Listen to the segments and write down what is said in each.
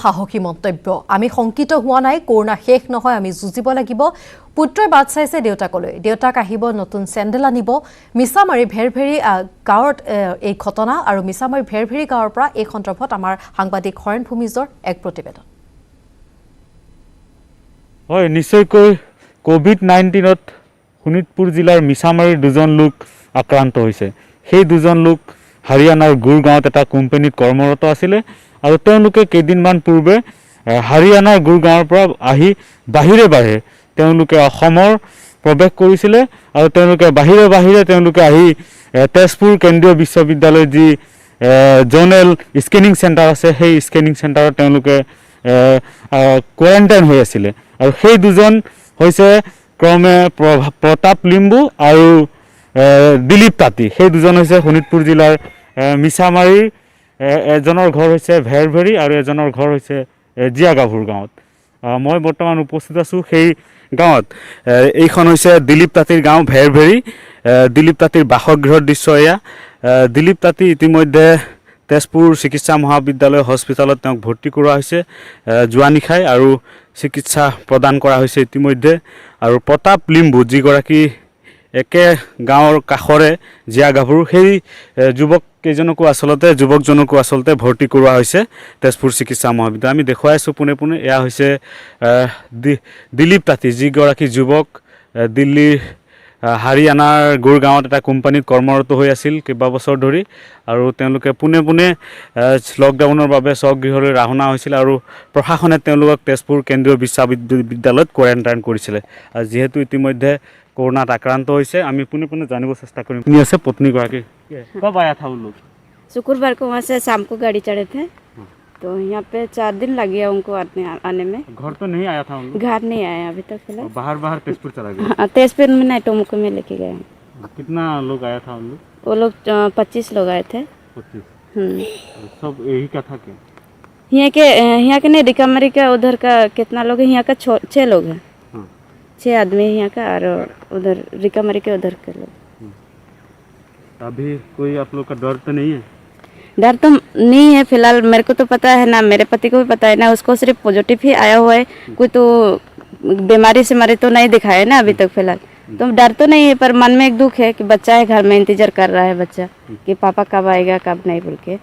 সাহসী মন্তব্য আমি শংকিত হোৱা নাই কৰোনা শেষ নহয় আমি যুঁজিব লাগিব পুত্ৰই বাট চাইছে দেউতাকলৈ দেউতাক আহিব নতুন চেণ্ডেল আনিব মিছামাৰী ভেৰভেৰী গাঁৱত এই ঘটনা আৰু মিছামাৰী ভেৰভেৰী গাঁৱৰ পৰা এই সন্দৰ্ভত আমাৰ সাংবাদিক হৰেণ ভূমিজৰ এক প্ৰতিবেদন হয় নিশ্চয়কৈ কোভিড-19ত শোণিতপুৰ জিলাৰ মিছামাৰীৰ দুজন লোক আক্ৰান্ত হৈছে সেই দুজন লোক হাৰিয়ানাৰ গুৰগাঁৱত এটা কোম্পানীত কৰ্মৰত আছিল আৰু তেওঁলোকে কেইদিনমান পূৰ্বে হাৰিয়ানাৰ গুৰগাঁৱৰ পৰা আহি বাহিৰে তেওঁলোকে অসমৰ প্ৰৱেশ কৰিছিল আৰু তেওঁলোকে বাহিৰে তেওঁলোকে আহি তেজপুৰ কেন্দ্ৰীয় বিশ্ববিদ্যালয়ৰ যি জোনেল স্কেনিং চেণ্টাৰ আছে সেই স্কেনিং চেণ্টাৰত তেওঁলোকে কোৱাৰেণ্টাইন হৈ আছিল আৰু সেই দুজন হৈছে ক্ৰমে প্ৰতাপ লিম্বু আৰু দিলীপ তাঁতী সেই দুজন হৈছে শোণিতপুৰ জিলাৰ মিছামাৰীৰ এজনৰ ঘৰ হৈছে ভেৰভেৰী আৰু এজনৰ ঘৰ হৈছে জিয়াগাভুৰ গাঁৱত মই বৰ্তমান উপস্থিত আছোঁ সেই গাঁৱত এইখন হৈছে দিলীপ তাঁতীৰ গাঁও ভেৰভেৰী দিলীপ তাঁতীৰ বাসগৃহৰ দৃশ্য এয়া দিলীপ তাঁতী ইতিমধ্যে তেজপুৰ চিকিৎসা মহাবিদ্যালয় হস্পিটেলত তেওঁক ভৰ্তি কৰোৱা হৈছে যোৱা নিশাই আৰু চিকিৎসা প্ৰদান কৰা হৈছে ইতিমধ্যে আৰু প্ৰতাপ লিম্বু যিগৰাকী একে গাঁৱৰ কাষৰে জিয়াগাভৰু সেই যুৱকজনকো আচলতে ভৰ্তি কৰোৱা হৈছে তেজপুৰ চিকিৎসা মহাবিদ্যালয় আমি দেখুৱাই আছোঁ পোনে এয়া হৈছে দিলীপ তাঁতী যিগৰাকী যুৱক দিল্লীৰ হাৰিয়ানাৰ গুৰগাঁৱত এটা কোম্পানীত কৰ্মৰত হৈ আছিল কেইবাবছৰ ধৰি আৰু তেওঁলোকে পোনে লকডাউনৰ বাবে স্বগৃহলৈ ৰাওনা হৈছিল আৰু প্ৰশাসনে তেওঁলোকক তেজপুৰ কেন্দ্ৰীয় বিশ্ববিদ্যালয়ত কোৱাৰেণ্টাইন কৰিছিলে আৰু যিহেতু ইতিমধ্যে कोरोनात आक्रांत होइसे आमी पुने जानिब चेष्टा करिम नि আছে पत्नी गराकी कब आया था वो लोग शुक्रवार को वहाँ से शाम को गाड़ी चढ़े थे तो यहाँ पे 4 दिन लग गया उनको आने में घर तो नहीं आया था उन लोग घर नहीं आया अभी तक फिलहाल बाहर तेजपुर चला गया तेजपुर में नहीं टोमुको में लेके गए कितना लोग आया था उन लोग वो लोग 25 लोग आए थे 25 सब यही का था क्या यहाँ के नहीं रिकवरी का उधर का कितना लोग है यहाँ का 6 लोग हैं 6 आदमी यहाँ का और उधर रिकवरी के उधर के लोग अभी कोई आप लोग का डर तो नहीं है डर तो नहीं है फिलहाल मेरे को तो पता है ना मेरे पति को भी पता है ना उसको सिर्फ पॉजिटिव ही आया हुआ है कोई तो बीमारी से मरे तो नहीं दिखाया है ना अभी तक फिलहाल तो डर तो नहीं है पर मन में एक दुख है कि बच्चा है घर में इंतजार कर रहा है बच्चा कि पापा कब आएगा कब नहीं बोल के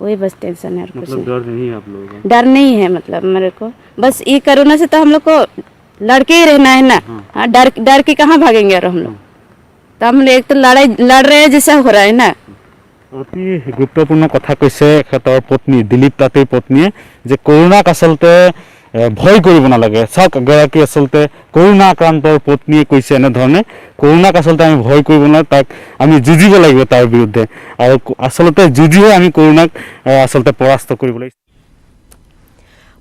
वही बस टेंशन है और कुछ मतलब डर नहीं है आप लोगों का डर नहीं है मतलब मेरे को बस ये कोरोना से तो हम लोग को लड़के ही रहना है ना हाँ डर के कहाँ भागेंगे और हम लोग तो हम एक तो लड़ रहे हैं जैसा हो रहा है ना অতি গুৰুত্বপূৰ্ণ কথা কৈছে খেতৰ পত্নী দিলীপ তাঁতীৰ পত্নীয়ে যে কৰোনাক আচলতে ভয় কৰিব নালাগে চাওক গৰাকী আচলতে কৰোনা আক্ৰান্তৰ পত্নীয়ে কৈছে এনেধৰণে কৰোনাক আচলতে আমি ভয় কৰিব নালাগে তাক আমি যুঁজিব লাগিব তাৰ বিৰুদ্ধে আৰু আচলতে যুঁজিহে আমি কৰোনাক আচলতে পৰাস্ত কৰিব লাগিব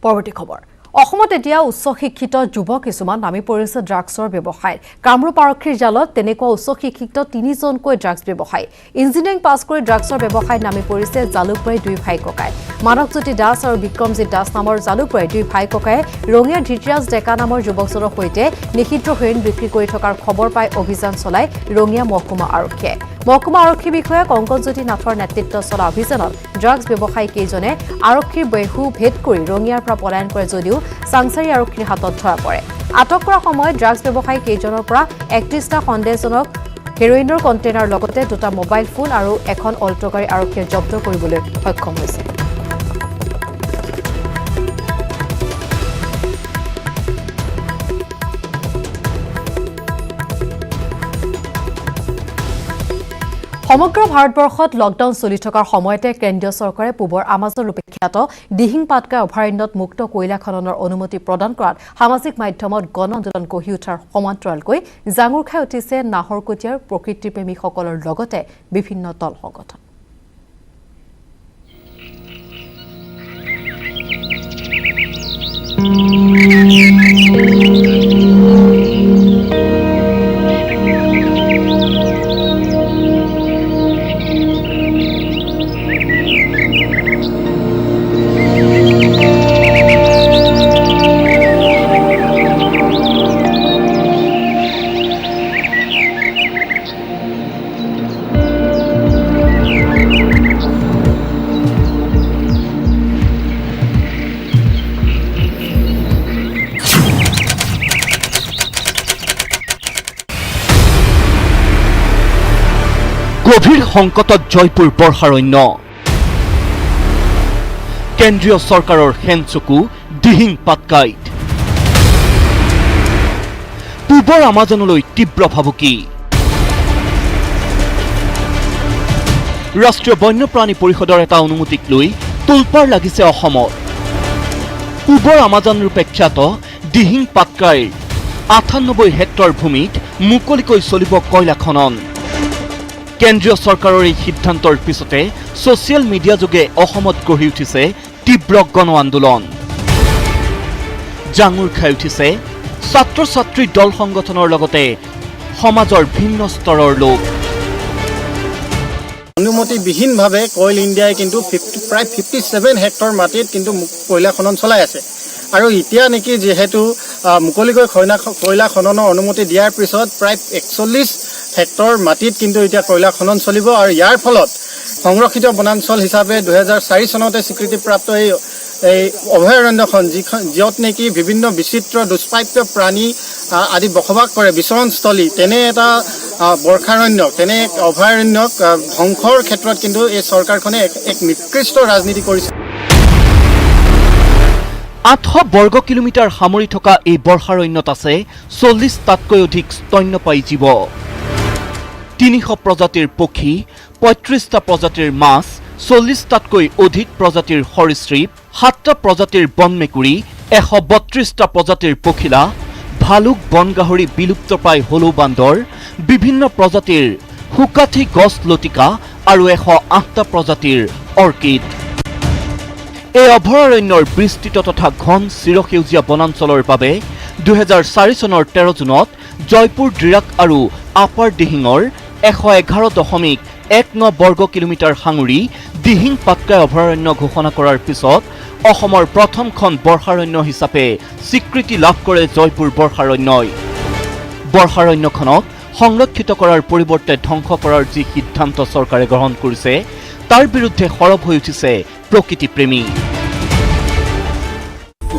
পৰৱৰ্তী খবৰ অসমত এতিয়া উচ্চ শিক্ষিত যুৱক কিছুমান নামি পৰিছে ড্ৰাগছৰ ব্যৱসায় কামৰূপ আৰক্ষীৰ জালত তেনেকুৱা উচ্চ শিক্ষিত 3জনকৈ ড্ৰাগছ ব্যৱসায়ী ইঞ্জিনিয়াৰিং পাছ কৰি ড্ৰাগছৰ ব্যৱসায়ত নামি পৰিছে জালুকবাৰী দুই ভাই ককাই মানৱজ্যোতি দাস আৰু বিক্ৰমজিৎ দাস নামৰ জালুকবাৰী দুই ভাই ককাই ৰঙিয়া ধৃতৰাজ ডেকা নামৰ যুৱকজনৰ সৈতে নিষিদ্ধ হেৰোইন বিক্ৰী কৰি থকাৰ খবৰ পাই অভিযান চলাই ৰঙিয়া মহকুমা আৰক্ষীয়ে মহকুমা আৰক্ষী বিষয়া কংকনজ্যোতি নাথৰ নেতৃত্বত চলা অভিযানত ড্ৰাগছ ব্যৱসায়ী কেইজনে আৰক্ষীৰ বেহু ভেদ কৰি ৰঙিয়াৰ পৰা পলায়ন কৰে যদিও সাংসাৰী আৰক্ষীৰ হাতত ধৰা পৰে আটক কৰা সময়ত ড্ৰাগছ ব্যৱসায়ী কেইজনৰ পৰা 31টা সন্দেহজনক হেৰোইনৰ কণ্টেইনাৰ লগতে 2টা মোবাইল ফোন আৰু এখন অল্টো গাড়ী আৰক্ষীয়ে জব্দ কৰিবলৈ সক্ষম হৈছে সমগ্ৰ ভাৰতবৰ্ষত লকডাউন চলি থকাৰ সময়তে কেন্দ্ৰীয় চৰকাৰে পূবৰ আমাজন ৰূপে খ্যাত দিহিং পাটকাই অভয়াৰণ্যত মুক্ত কয়লা খননৰ অনুমতি প্ৰদান কৰাত সামাজিক মাধ্যমত গণ আন্দোলন গঢ়ি উঠাৰ সমান্তৰালকৈ জাঙুৰ খাই উঠিছে নাহৰকটীয়াৰ প্ৰকৃতিপ্ৰেমীসকলৰ লগতে বিভিন্ন দল সংগঠন গভীৰ সংকটত জয়পুৰ বৰ্ষাৰণ্য কেন্দ্ৰীয় চৰকাৰৰ হেনচকু দিহিং পাটকাইত পূবৰ আমাজনলৈ তীব্ৰ ভাবুকি ৰাষ্ট্ৰীয় বন্যপ্ৰাণী পৰিষদৰ এটা অনুমতিক লৈ তোলপাৰ লাগিছে অসমত পূবৰ আমাজন ৰূপে খ্যাত দিহিং পাটকাইৰ ৯৮ হেক্টৰ ভূমিত মুকলিকৈ চলিব কয়লা খনন কেন্দ্ৰীয় চৰকাৰৰ এই সিদ্ধান্তৰ পিছতে ছ'চিয়েল মিডিয়া যোগে অসমত গঢ়ি উঠিছে তীব্ৰ গণ আন্দোলন জাঙুৰ খাই উঠিছে ছাত্ৰ ছাত্ৰী দল সংগঠনৰ লগতে সমাজৰ ভিন্ন স্তৰৰ লোক অনুমতিবিহীনভাৱে কয়ল ইণ্ডিয়াই কিন্তু প্ৰায় 57 হেক্টৰ মাটিত কিন্তু কয়লা খনন চলাই আছে আৰু এতিয়া নেকি যেহেতু মুকলিকৈ কয়লা খননৰ অনুমতি দিয়াৰ পিছত প্ৰায় 41 হেক্টৰ মাটিত কিন্তু এতিয়া কয়লা খনন চলিব আৰু ইয়াৰ ফলত সংৰক্ষিত বনাঞ্চল হিচাপে 2004 চনতে স্বীকৃতিপ্ৰাপ্ত এই অভয়াৰণ্যখন য'ত নেকি বিভিন্ন বিচিত্ৰ দুষ্প্ৰাপ্য প্ৰাণী আদি বসবাস কৰে বিচৰণস্থলী তেনে এটা বৰ্ষাৰণ্যক তেনে এক অভয়াৰণ্যক ধ্বংসৰ ক্ষেত্ৰত কিন্তু এই চৰকাৰখনে এক নিকৃষ্ট ৰাজনীতি কৰিছে 800 বৰ্গ কিলোমিটাৰ সামৰি থকা এই বৰ্ষাৰণ্যত আছে 40টাতকৈ অধিক স্তন্যপায়ী জীৱ 300 প্ৰজাতিৰ পক্ষী 35টা প্ৰজাতিৰ মাছ 40টাতকৈ অধিক প্ৰজাতিৰ সৰীসৃপ 7টা প্ৰজাতিৰ বনমেকুৰী 132টা প্ৰজাতিৰ পখিলা ভালুক বনগাহৰি বিলুপ্তপ্ৰায় হলৌ বান্দৰ বিভিন্ন প্ৰজাতিৰ হুকাঠি গছ লতিকা আৰু 108টা প্ৰজাতিৰ অৰ্কিড এই অভয়াৰণ্যৰ বিস্তৃত তথা ঘন চিৰসেউজীয়া বনাঞ্চলৰ বাবে 2004 চনৰ 13 জুনত জয়পুৰ ডিৰাক আৰু আপাৰ দিহিঙৰ 111.19 বৰ্গ কিলোমিটাৰ সাঙুৰি দিহিং পাটকাই অভয়াৰণ্য ঘোষণা কৰাৰ পিছত অসমৰ প্ৰথমখন বৰ্ষাৰণ্য হিচাপে স্বীকৃতি লাভ কৰে জয়পুৰ বৰ্ষাৰণ্যই বৰ্ষাৰণ্যখনক সংৰক্ষিত কৰাৰ পৰিৱৰ্তে ধ্বংস কৰাৰ যি সিদ্ধান্ত চৰকাৰে গ্ৰহণ কৰিছে তাৰ বিৰুদ্ধে সৰব হৈ উঠিছে প্ৰকৃতিপ্ৰেমী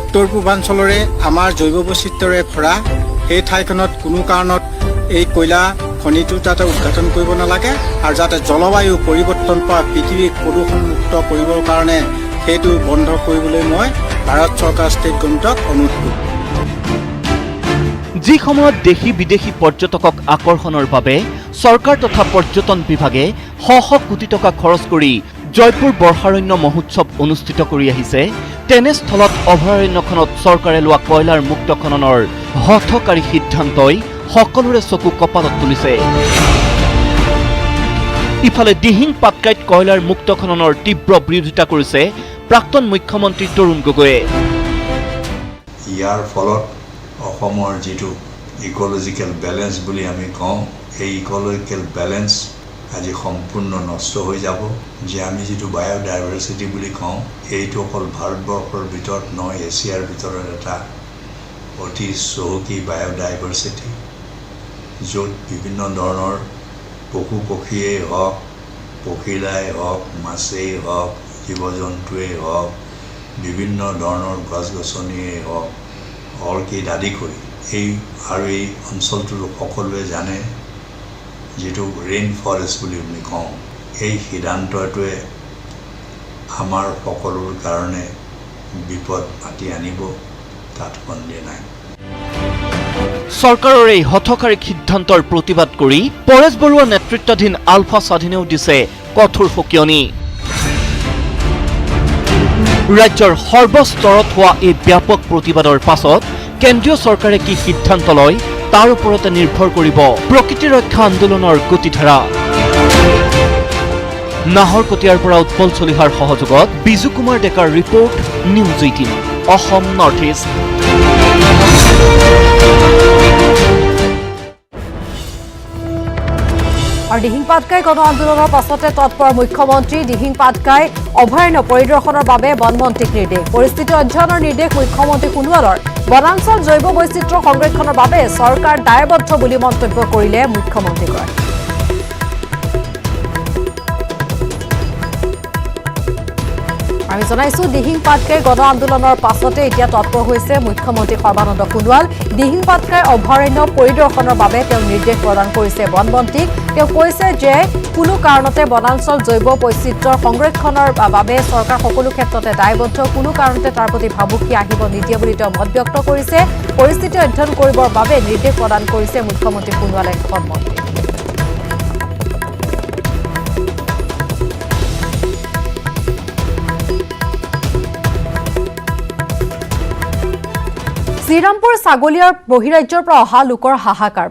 উত্তৰ পূৰ্বাঞ্চলৰে আমাৰ জৈৱ বৈচিত্ৰ্যৰে ভৰা এই ঠাইখনত কোনো কাৰণত এই কয়লা খনিটো তাতে উদ্ঘাটন কৰিব নালাগে আৰু যাতে জলবায়ু পৰিৱৰ্তন পৰা পৃথিৱীক প্ৰদূষণমুক্ত কৰিবৰ কাৰণে সেইটো বন্ধ কৰিবলৈ মই ভাৰত চৰকাৰ ষ্টেট গভৰ্ণমেণ্টক অনুৰোধ কৰিম যি সময়ত দেশী বিদেশী পৰ্যটকক আকৰ্ষণৰ বাবে চৰকাৰ তথা পৰ্যটন বিভাগে শ কোটি টকা খৰচ কৰি জয়পুৰ বৰ্ষাৰণ্য মহোৎসৱ অনুষ্ঠিত কৰি আহিছে তেনেস্থলত অভয়াৰণ্যখনত চৰকাৰে লোৱা কয়লাৰ মুক্ত খননৰ হঠকাৰী সিদ্ধান্তই সকলোৰে চকু কপালত তুলিছে ইফালে দিহিং পাটকাইত কয়লাৰ মুক্ত খননৰ তীব্ৰ বিৰোধিতা কৰিছে প্ৰাক্তন মুখ্যমন্ত্ৰী তৰুণ গগৈয়ে ইয়াৰ ফলত অসমৰ যিটো ইকোলজিকেল বেলেন্স বুলি আমি কওঁ এই ইকোলজিকেল বেলেন্স আজি সম্পূৰ্ণ নষ্ট হৈ যাব যে আমি যিটো বায়োডাইভাৰ্চিটি বুলি কওঁ এইটো অকল ভাৰতবৰ্ষৰ ভিতৰত নহয় এছিয়াৰ ভিতৰত এটা অতি চহকী বায়োডাইভাৰ্চিটি য'ত বিভিন্ন ধৰণৰ পশু পক্ষীয়েই হওক পখিলাই হওক মাছেই হওক জীৱ জন্তুৱেই হওক বিভিন্ন ধৰণৰ গছ গছনিয়েই হওক অৰ্কিড আদি কৰি এই অঞ্চলটো সকলোৱে জানে যেটো ৰেইন ফৰেষ্ট বুলি আমি কওঁ এই সিদ্ধান্তটোৱে আমাৰ সকলোৰ কাৰণে বিপদ মাতি আনিব তাত সন্দেহ নাই চৰকাৰৰ এই হঠকাৰী সিদ্ধান্তৰ প্ৰতিবাদ কৰি পৰেশ বৰুৱা নেতৃত্বাধীন আলফা স্বাধীনেও দিছে কঠোৰ সকিয়নি ৰাজ্যৰ সৰ্বস্তৰত হোৱা এই ব্যাপক প্ৰতিবাদৰ পাছত কেন্দ্ৰীয় চৰকাৰে কি সিদ্ধান্ত লয় তাৰ ওপৰতে নিৰ্ভৰ কৰিব প্ৰকৃতি ৰক্ষা আন্দোলনৰ গতিধাৰা নাহৰকটীয়াৰ পৰা উৎপল চলিহাৰ সহযোগত বিজু কুমাৰ ডেকাৰ report news 18 Assam north east আৰু দিহিং পাটকাই গণ আন্দোলনৰ পাছতে তৎপৰ মুখ্যমন্ত্ৰী দিহিং পাটকাই অভয়াৰণ্য পৰিদৰ্শনৰ বাবে বনমন্ত্ৰীক নিৰ্দেশ পৰিস্থিতি অধ্যয়নৰ নিৰ্দেশ মুখ্যমন্ত্ৰী সোণোৱালৰ বনাঞ্চল জৈৱ বৈচিত্ৰ্য সংৰক্ষণৰ বাবে চৰকাৰ দায়বদ্ধ বুলি মন্তব্য কৰিলে মুখ্যমন্ত্ৰীগৰাকী আমি জনাইছো দিহিং পাটকাই গণ আন্দোলনৰ পাছতে এতিয়া তৎপৰ হৈছে মুখ্যমন্ত্ৰী সৰ্বানন্দ সোণোৱাল দিহিং পাটকাই অভয়াৰণ্য পৰিদৰ্শনৰ বাবে তেওঁ নিৰ্দেশ প্ৰদান কৰিছে বনমন্ত্ৰীক তেওঁ কৈছে যে কোনো কাৰণতে বনাঞ্চল জৈৱ বৈচিত্ৰ্যৰ সংৰক্ষণৰ বাবে চৰকাৰ সকলো ক্ষেত্ৰতে দায়বদ্ধ কোনো কাৰণতে তাৰ প্ৰতি ভাবুকি আহিব নিদিয়ে বুলি তেওঁ মত ব্যক্ত কৰিছে পৰিস্থিতি অধ্যয়ন কৰিবৰ বাবে নিৰ্দেশ প্ৰদান কৰিছে মুখ্যমন্ত্ৰী সোণোৱালে বনমন্ত্ৰী শ্ৰীৰামপুৰ ছাগলীয়াৰ বহিৰাজ্যৰ পৰা অহা লোকৰ হাহাকাৰ